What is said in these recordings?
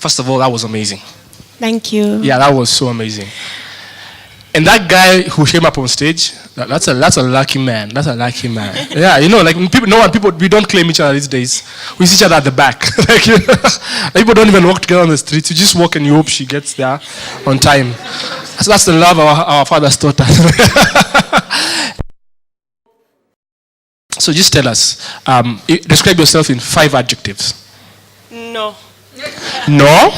First of all, that was amazing. Thank you. Yeah, that was so amazing. And that guy who came up on stage, that's a lucky man. That's a lucky man. Yeah, like people, we don't claim each other these days. We see each other at the back. Like, people don't even walk together on the streets. You just walk and you hope she gets there on time. So that's the love our fathers taught us. So just tell us, describe yourself in 5 adjectives. No. No?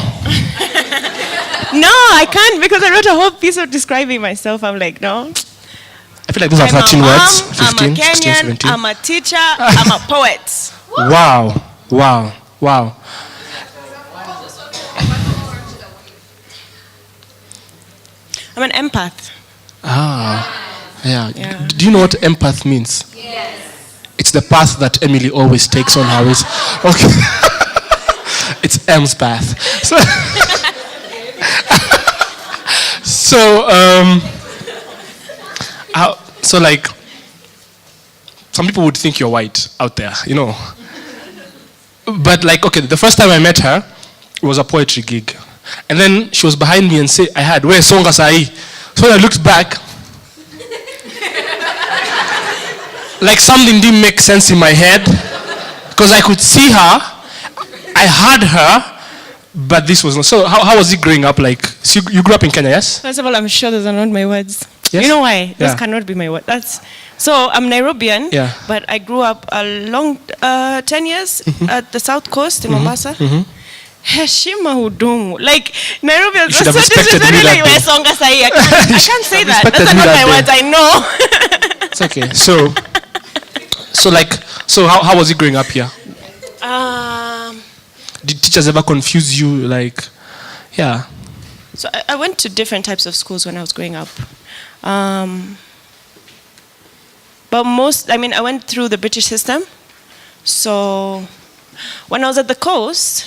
No, I can't, because I wrote a whole piece of describing myself. I'm like, no. I feel like those are 13 words. 15, I'm a Kenyan, 16, 17. I'm a teacher, I'm a poet. Wow. I'm an empath. Yeah. Do you know what empath means? Yes. It's the path that Emily always takes on her ways. Okay. It's M's path. So like, some people would think you're white out there, But like, okay, the first time I met her, it was a poetry gig. And then she was behind me and said, I had, where's Songa Sai? So when I looked back, like something didn't make sense in my head, because I could see her, I heard her, but this was not. So how was it growing up? Like, so you grew up in Kenya, yes? First of all, I'm sure those are not my words. Yes? You know why? Those Yeah. cannot be my words. So I'm Nairobian, Yeah. but I grew up a long 10 years at the South Coast in Mombasa. Heshima hudumu. Like, Nairobi is should so have respected me disrespectful. that Like, day. Songa Sai. I can't say that. respected Those are me not that my day. words. I know. It's okay. So how was it growing up here? Did teachers ever confuse you? Like, yeah. So I went to different types of schools when I was growing up. But I went through the British system. So when I was at the coast,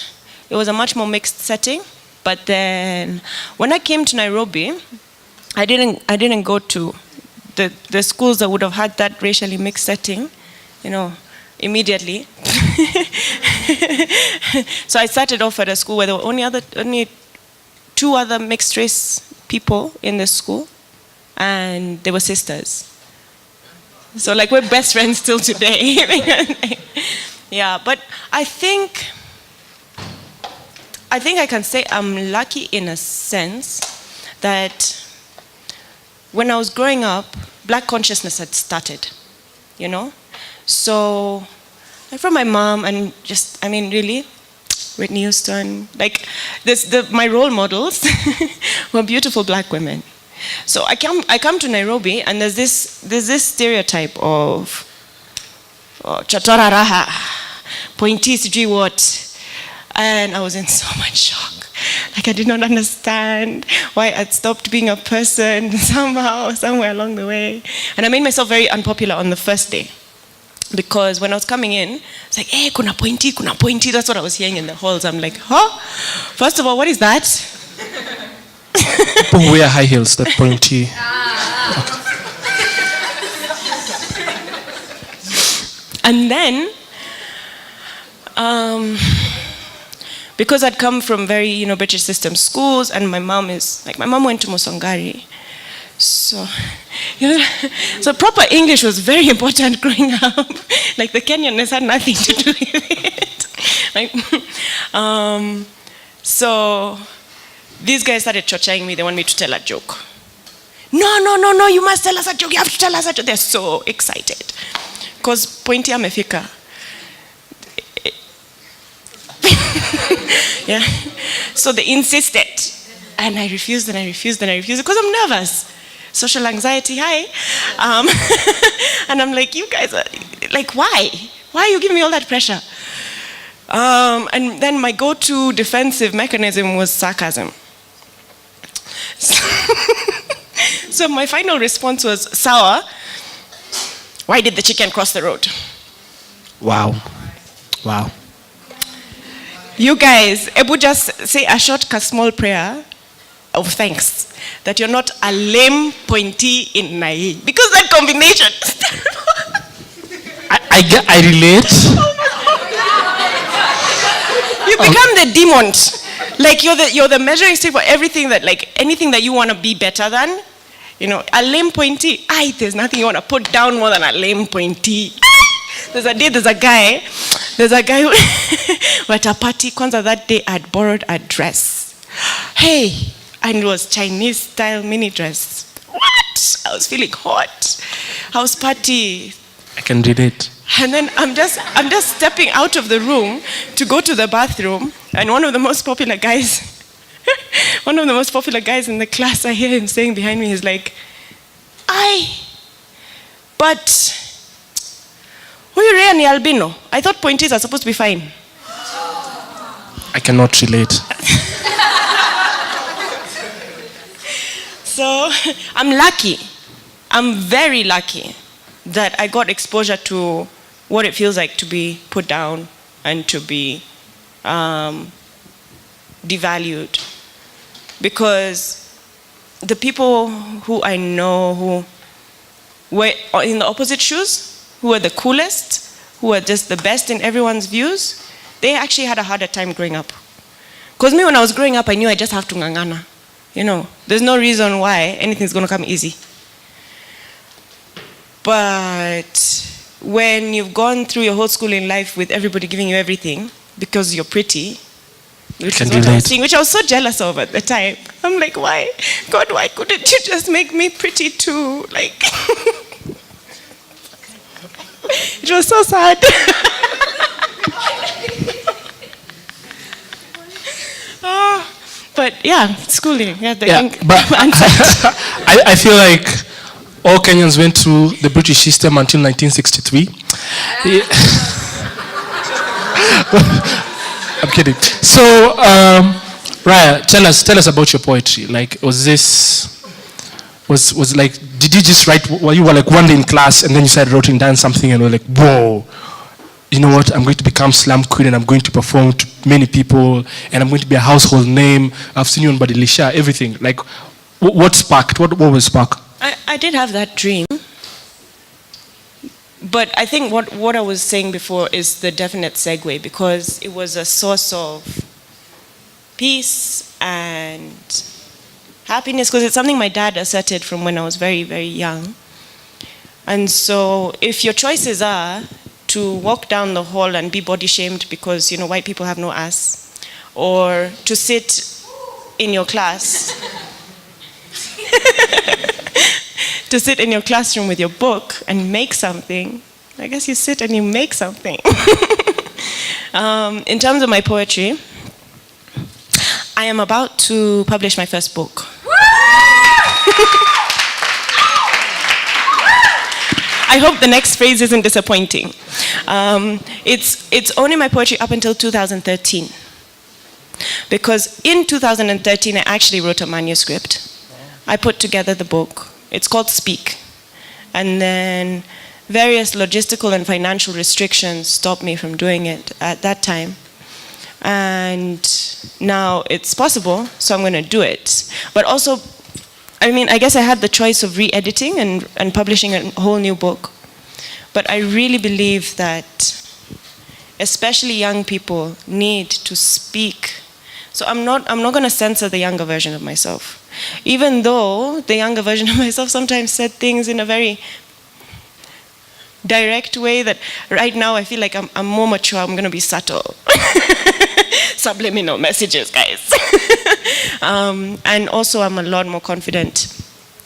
it was a much more mixed setting. But then when I came to Nairobi, I didn't go to the schools that would have had that racially mixed setting, immediately. So I started off at a school where there were only 2 other mixed race people in the school, and they were sisters. So like, we're best friends still today. Yeah, but I think I can say I'm lucky in a sense that when I was growing up, Black consciousness had started, So, like, from my mom and really, Whitney Houston, like, my role models were beautiful Black women. So I come to Nairobi, and there's this stereotype of chatora raha, pointy sijui what, and I was in so much shock. Like, I did not understand why I'd stopped being a person somewhere along the way, and I made myself very unpopular on the first day. Because when I was coming in, it's like, hey, kuna pointy. That's what I was hearing in the halls. I'm like, huh? First of all, what is that? People who wear high heels, that pointy. Okay. And then, because I'd come from very, British system schools, and my mom went to Musongari. So proper English was very important growing up. Like, the Kenyanness had nothing to do with it. So these guys started chochaing me. They want me to tell a joke. No, you must tell us a joke. You have to tell us a joke. They're so excited. Because pointy amefika. Yeah. So they insisted. And I refused because I'm nervous. Social anxiety, hi. And I'm like, you guys are, like, why? Why are you giving me all that pressure? And then my go-to defensive mechanism was sarcasm. So my final response was, Sawa, why did the chicken cross the road? Wow. You guys, Ebu just say a short, small prayer of thanks that you're not a lame pointy in Nai. Because that combination. I relate. You become the demon. Like you're the measuring stick for everything that, like, anything that you want to be better than. You know, a lame pointee. There's nothing you want to put down more than a lame pointee. There's a guy who at a party, kwanza that day I'd borrowed a dress. Hey, and it was Chinese style mini dress. What? I was feeling hot. House party. I can relate. And then I'm just stepping out of the room to go to the bathroom, and one of the most popular guys in the class, I hear him saying behind me, he's like, but huyu Raya ni albino. I thought pointies are supposed to be fine. I cannot relate. So I'm lucky. I'm very lucky that I got exposure to what it feels like to be put down and to be devalued. Because the people who I know who were in the opposite shoes, who were the coolest, who were just the best in everyone's views, they actually had a harder time growing up. Because me, when I was growing up, I knew I just have to ngangana. You know, there's no reason why anything's going to come easy. But when you've gone through your whole schooling life with everybody giving you everything because you're pretty, which is what I was seeing, which I was so jealous of at the time. I'm like, why? God, why couldn't you just make me pretty too? Like, it was so sad. But yeah, schooling. Yeah, but I feel like all Kenyans went through the British system until 1963. Yeah. I'm kidding. So, Raya, tell us about your poetry. Like, was like, did you just write while you were like one day in class and then you started writing down something and were like, whoa, you know what, I'm going to become slam queen and I'm going to perform to many people and I'm going to be a household name. I've seen you on Badilisha, everything. Like, what sparked? What was spark? I did have that dream. But I think what I was saying before is the definite segue, because it was a source of peace and happiness, because it's something my dad asserted from when I was very, very young. And so if your choices are to walk down the hall and be body shamed because, you know, white people have no ass, or to sit in your class to sit in your classroom with your book and make something, I guess you sit and you make something. In terms of my poetry, I am about to publish my first book. I hope the next phrase isn't disappointing. It's only my poetry up until 2013. Because in 2013, I actually wrote a manuscript. I put together the book. It's called Speak. And then various logistical and financial restrictions stopped me from doing it at that time. And now it's possible, so I'm going to do it. But also, I mean, I guess I had the choice of re-editing and publishing a whole new book. But I really believe that especially young people need to speak. So I'm not going to censor the younger version of myself. Even though the younger version of myself sometimes said things in a very direct way that right now I feel like I'm more mature, I'm going to be subtle. Subliminal messages, guys. And also I'm a lot more confident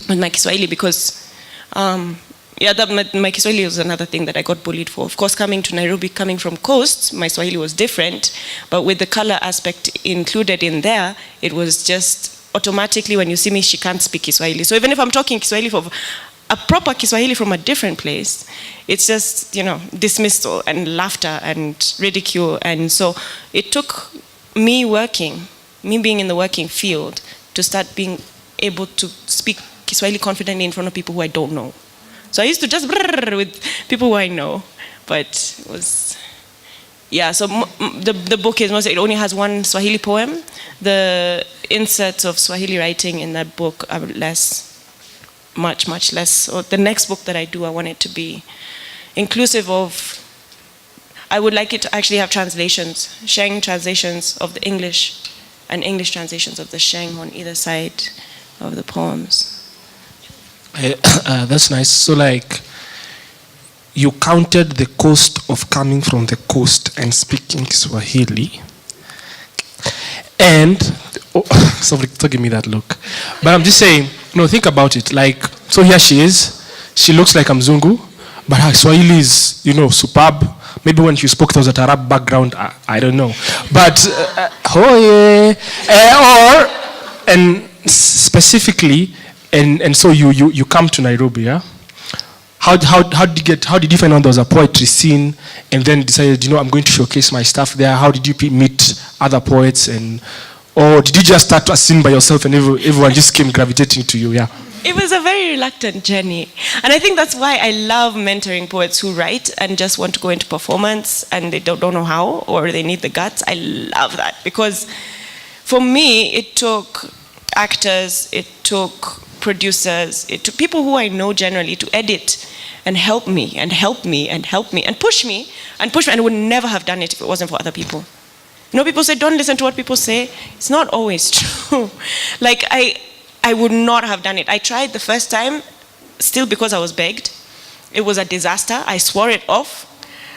with my Kiswahili because my Kiswahili was another thing that I got bullied for. Of course, coming to Nairobi, coming from coast, my Swahili was different, but with the color aspect included in there, it was just automatically when you see me, she can't speak Kiswahili. So even if I'm talking Kiswahili for a proper Kiswahili from a different place, it's just, you know, dismissal and laughter and ridicule. And so it took me being in the working field to start being able to speak Kiswahili confidently in front of people who I don't know. So I used to just with people who I know, but it was, yeah, so the book is mostly, it only has one Swahili poem. The inserts of Swahili writing in that book are much less. So the next book that I do, I want it to be inclusive of, I would like it to actually have translations, sharing translations of the English and English translations of the Sheng on either side of the poems. That's nice. So like, you counted the cost of coming from the coast and speaking Swahili. And, sorry, don't give me that look. But I'm just saying, think about it. Like, so here she is. She looks like a Mzungu, but her Swahili is, superb. Maybe when she spoke, there was a Arab background. I don't know. But, and specifically, and so you come to Nairobi, yeah? How did you find out there was a poetry scene and then decided, I'm going to showcase my stuff there? How did you meet other poets, or did you just start a scene by yourself and everyone just came gravitating to you? Yeah. It was a very reluctant journey. And I think that's why I love mentoring poets who write and just want to go into performance and they don't know how, or they need the guts. I love that, because for me, it took actors, it took producers, it took people who I know generally to edit and help me and help me and help me and push me and push me. And I would never have done it if it wasn't for other people. People say, don't listen to what people say. It's not always true. Like, I would not have done it. I tried the first time, still because I was begged. It was a disaster. I swore it off.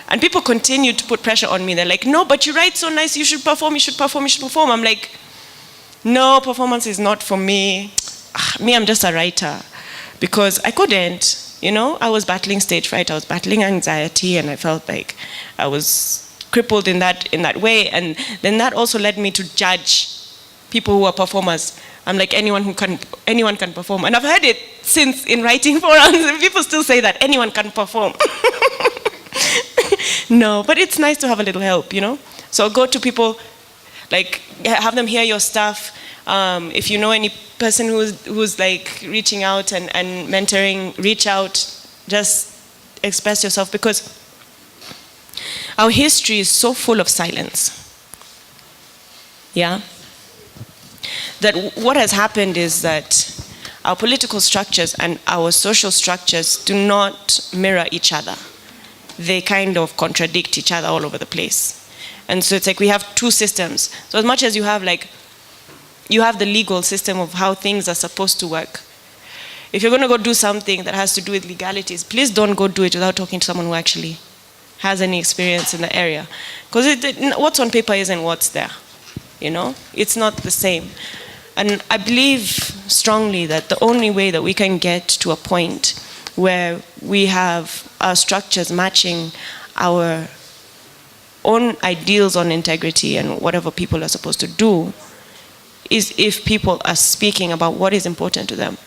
And people continued to put pressure on me. They're like, no, but you write so nice. You should perform, you should perform, you should perform. I'm like, no, performance is not for me. I'm just a writer. Because I couldn't, I was battling stage fright. I was battling anxiety. And I felt like I was crippled in that way. And then that also led me to judge people who are performers. I'm like, anyone can perform. And I've heard it since in writing forums, and people still say that anyone can perform. No, but it's nice to have a little help, So go to people, like, have them hear your stuff. If you know any person who's like reaching out and mentoring, reach out, just express yourself, because our history is so full of silence. Yeah? That what has happened is that our political structures and our social structures do not mirror each other. They kind of contradict each other all over the place. And so it's like we have two systems. So as much as you have the legal system of how things are supposed to work. If you're going to go do something that has to do with legalities, please don't go do it without talking to someone who actually has any experience in the area. Because what's on paper isn't what's there. It's not the same. And I believe strongly that the only way that we can get to a point where we have our structures matching our own ideals on integrity and whatever people are supposed to do is if people are speaking about what is important to them.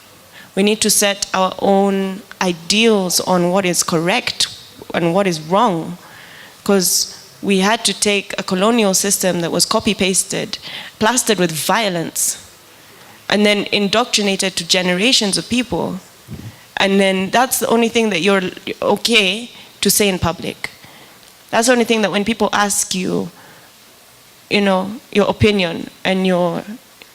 We need to set our own ideals on what is correct and what is wrong, because we had to take a colonial system that was copy-pasted, plastered with violence, and then indoctrinated to generations of people. And then that's the only thing that you're okay to say in public. That's the only thing that when people ask you, your opinion, and you're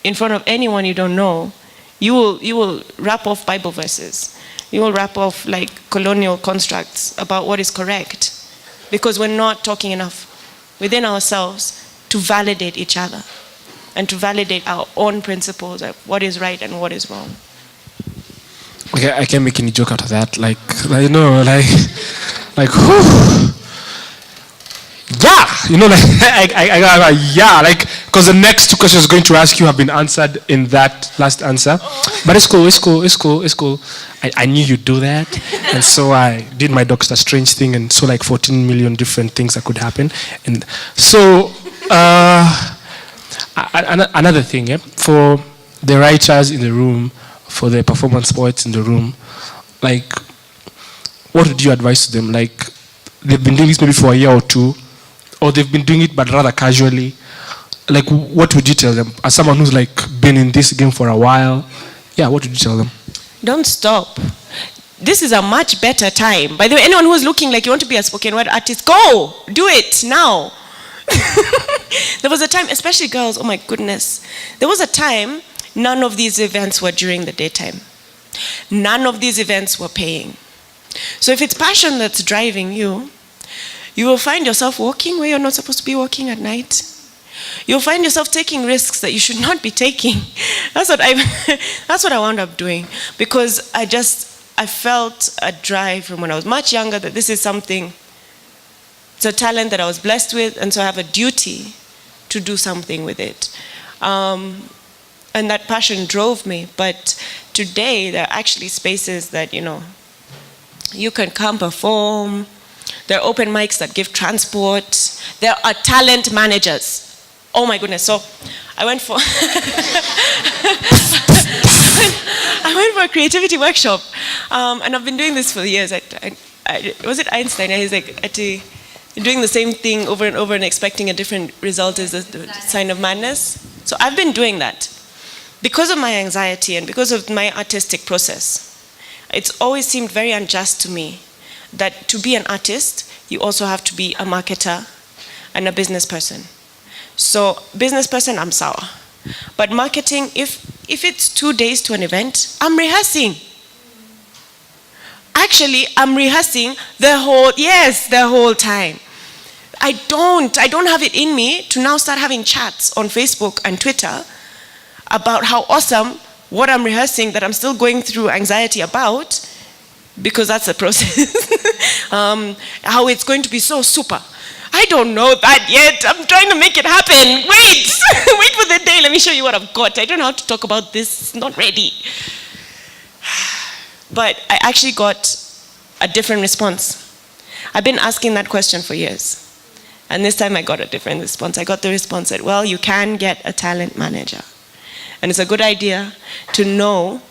in front of anyone you don't know, you will rap off Bible verses. You will rap off like colonial constructs about what is correct, because we're not talking enough within ourselves to validate each other and to validate our own principles of what is right and what is wrong. Okay, I can't make any joke out of that. Like yeah, because the next two questions I was going to ask you have been answered in that last answer. But it's cool. I knew you'd do that. And so I did my Doctor Strange thing and saw like 14 million different things that could happen. And so, another thing, for the writers in the room, for the performance poets in the room, like, what would you advise to them? Like, they've been doing this maybe for a year or two, or they've been doing it but rather casually. Like, what would you tell them? As someone who's like been in this game for a while, yeah, what would you tell them? Don't stop. This is a much better time. By the way, anyone who's looking like you want to be a spoken word artist, go! Do it now. There was a time, especially girls, oh my goodness. There was a time, none of these events were during the daytime. None of these events were paying. So if it's passion that's driving you, you will find yourself walking where you're not supposed to be walking at night. you'll find yourself taking risks that you should not be taking. That's what I wound up doing, because I felt a drive from when I was much younger that this is something, it's a talent that I was blessed with, and so I have a duty to do something with it. And that passion drove me. But today, there are actually spaces that, you can come perform. There are open mics that give transport. There are talent managers. Oh my goodness. So I went for a creativity workshop. And I've been doing this for years. Was it Einstein? He's like, doing the same thing over and over and expecting a different result is the sign of madness. So I've been doing that. Because of my anxiety and because of my artistic process, it's always seemed very unjust to me that to be an artist, you also have to be a marketer and a business person. So business person, I'm sour. But marketing, if it's 2 days to an event, I'm rehearsing. Actually, I'm rehearsing the whole time. I don't have it in me to now start having chats on Facebook and Twitter about how awesome what I'm rehearsing that I'm still going through anxiety about, because that's the process. How it's going to be so super. I don't know that yet. I'm trying to make it happen. Wait for the day. Let me show you what I've got. I don't know how to talk about this. It's not ready. But I actually got a different response. I've been asking that question for years. And this time I got a different response. I got the response that, well, you can get a talent manager. And it's a good idea to know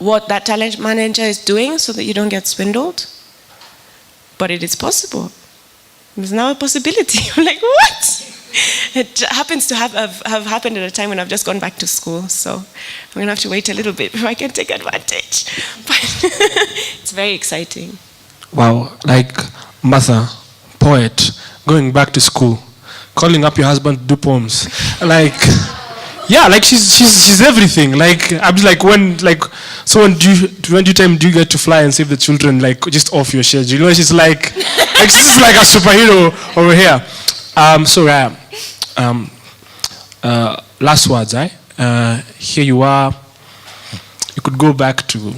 what that talent manager is doing so that you don't get swindled. But it is possible. There's now a possibility. I'm like, what? It happens to have happened at a time when I've just gone back to school. So I'm going to have to wait a little bit before I can take advantage. But it's very exciting. Wow, like Martha, poet, going back to school, calling up your husband to do poems. Like... yeah, like she's everything. Like I'm just like when time do you get to fly and save the children like just off your schedule? She's like she's like a superhero over here. So Raya, last words, here you are. You could go back to,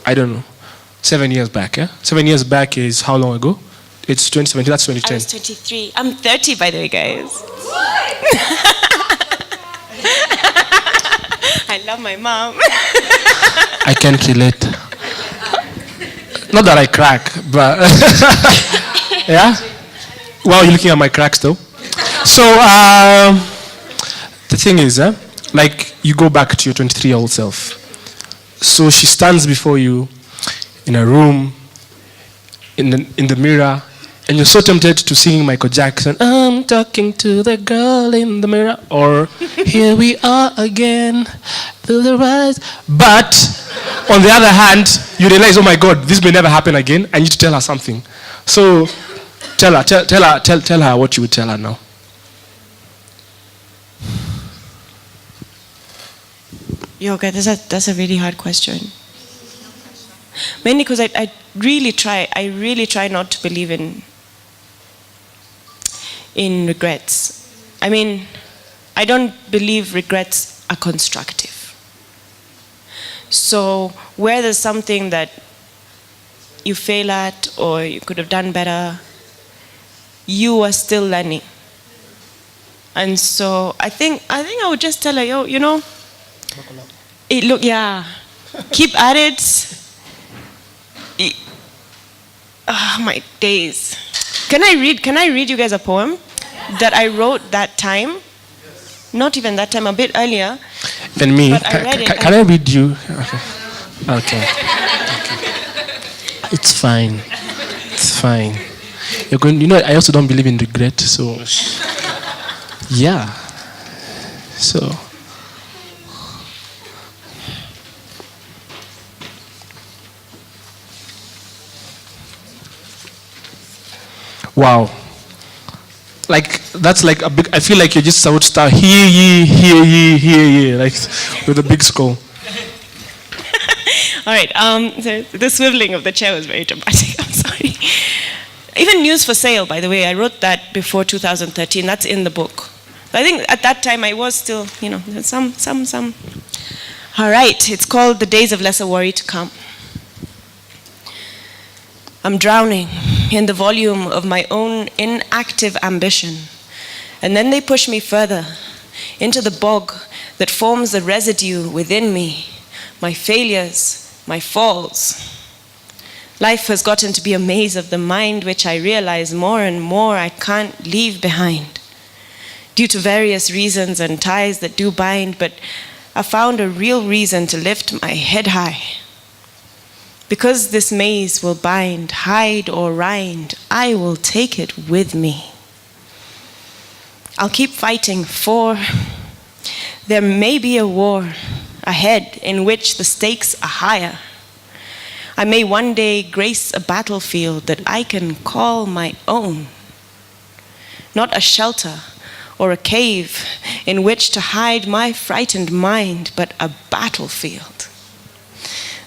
I don't know, 7 years back. 7 years back is how long ago? It's 2017. That's 2010. I was 23. I'm 30, by the way, guys. I love my mom. I can't relate. Not that I crack, but yeah. Well, you're looking at my cracks though. So the thing is, like you go back to your 23-year-old self. So she stands before you in a room, in the mirror, and you're so tempted to sing Michael Jackson, I'm talking to the girl in the mirror, or here we are again, feel the rise. But on the other hand, you realize, oh my God, this may never happen again. I need to tell her something. So tell her what you would tell her now. Yoga, that's a really hard question. Mainly because I really try not to believe in regrets. I mean, I don't believe regrets are constructive. So where there's something that you fail at or you could have done better, you are still learning. And so I think I would just tell her, keep at it. My days. Can I read you guys a poem that I wrote that time? Not even that time, a bit earlier. Then me. But I read it. Can I read you? Okay. It's fine. It's fine. You're going. I also don't believe in regret. So, yeah. So. Wow. Like, that's like a big, I feel like you're just about to start, hear ye, like, with a big skull. All right, the swiveling of the chair was very dramatic, I'm sorry. Even News for Sale, by the way, I wrote that before 2013, that's in the book. I think at that time I was still, some. All right, it's called The Days of Lesser Worry to Come. I'm drowning in the volume of my own inactive ambition. And then they push me further into the bog that forms the residue within me, my failures, my falls. Life has gotten to be a maze of the mind which I realize more and more I can't leave behind. Due to various reasons and ties that do bind, but I found a real reason to lift my head high. Because this maze will bind, hide or rind, I will take it with me. I'll keep fighting, for there may be a war ahead in which the stakes are higher. I may one day grace a battlefield that I can call my own. Not a shelter or a cave in which to hide my frightened mind, but a battlefield.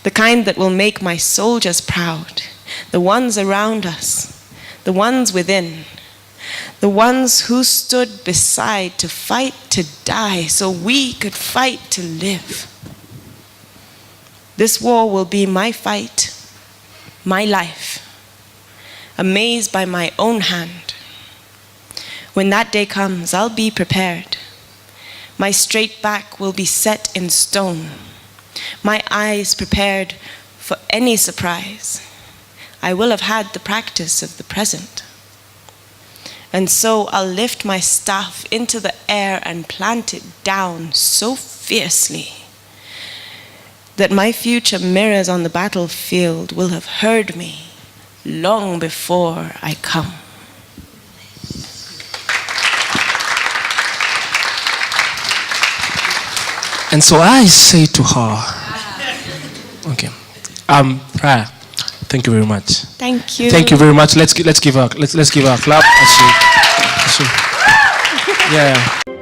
The kind that will make my soldiers proud, the ones around us, the ones within, the ones who stood beside to fight to die so we could fight to live. This war will be my fight, my life, a maze by my own hand. When that day comes, I'll be prepared. My straight back will be set in stone. My eyes prepared for any surprise. I will have had the practice of the present. And so I'll lift my staff into the air and plant it down so fiercely that my future mirrors on the battlefield will have heard me long before I come. And so I say to her, okay, Raya, thank you very much. Thank you. Thank you very much. Let's give her a clap. Yeah.